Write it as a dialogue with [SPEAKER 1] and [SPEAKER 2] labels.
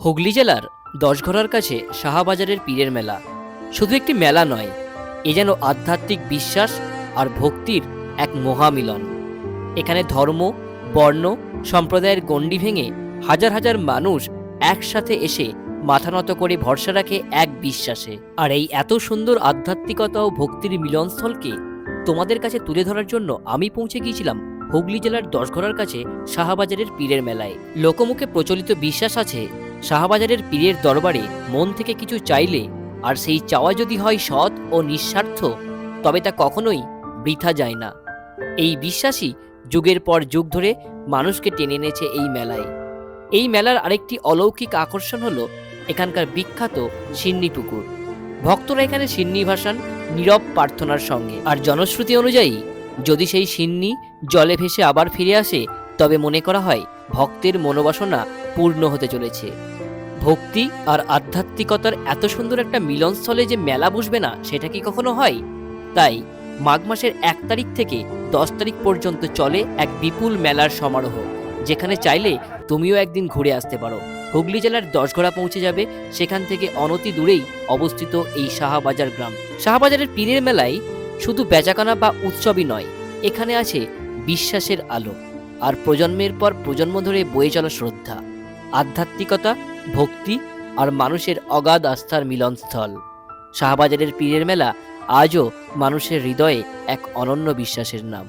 [SPEAKER 1] হুগলি জেলার দশঘরার কাছে শাহবাজারের পীরের মেলা শুধু একটি মেলা নয়, এ যেন আধ্যাত্মিক বিশ্বাস আর ভক্তির এক মহামিলন। এখানে ধর্ম, বর্ণ, সম্প্রদায়ের গণ্ডি ভেঙে হাজার হাজার মানুষ একসাথে এসে মাথা নত করে ভরসা রাখে এক বিশ্বাসে। আর এই এত সুন্দর আধ্যাত্মিকতা ও ভক্তির মিলনস্থলকে তোমাদের কাছে তুলে ধরার জন্য আমি পৌঁছে গিয়েছিলাম হুগলি জেলার দশঘরার কাছে শাহবাজারের পীরের মেলায়। লোকমুখে প্রচলিত বিশ্বাস আছে, শাহবাজারের পীরের দরবারে মন থেকে কিছু চাইলে আর সেই চাওয়া যদি হয় সৎ ও নিঃস্বার্থ, তবে তা কখনোই বৃথা যায় না। এই বিশ্বাসই যুগের পর যুগ ধরে মানুষকে টেনে এনেছে এই মেলায়। এই মেলার আরেকটি অলৌকিক আকর্ষণ হলো এখানকার বিখ্যাত সিন্নি পুকুর। ভক্তরা এখানে সিন্নি ভাসান নীরব প্রার্থনার সঙ্গে। আর জনশ্রুতি অনুযায়ী যদি সেই সিন্নি জলে ভেসে আবার ফিরে আসে, তবে মনে করা হয় ভক্তের মনোবাসনা পূর্ণ হতে চলেছে। ভক্তি আর আধ্যাত্মিকতার এত সুন্দর একটা মিলনস্থলে যে মেলা বসবে না, সেটা কি কখনো হয়? তাই মাঘ মাসের 1 তারিখ থেকে 10 তারিখ পর্যন্ত চলে এক বিপুল মেলার সমারোহ, যেখানে চাইলে তুমিও একদিন ঘুরে আসতে পারো। হুগলি জেলার দশঘরা পৌঁছে যাবে, সেখান থেকে অনতি দূরেই অবস্থিত এই শাহবাজার গ্রাম। শাহবাজারের পীরের মেলায় শুধু বেচাকেনা বা উৎসবই নয়, এখানে আছে বিশ্বাসের আলো আর প্রজন্মের পর প্রজন্ম ধরে বয়ে চলা শ্রদ্ধা, আধ্যাত্মিকতা, ভক্তি আর মানুষের অগাধ আস্থার মিলনস্থল। শাহবাজারের পীরের মেলা আজও মানুষের হৃদয়ে এক অনন্য বিশ্বাসের নাম।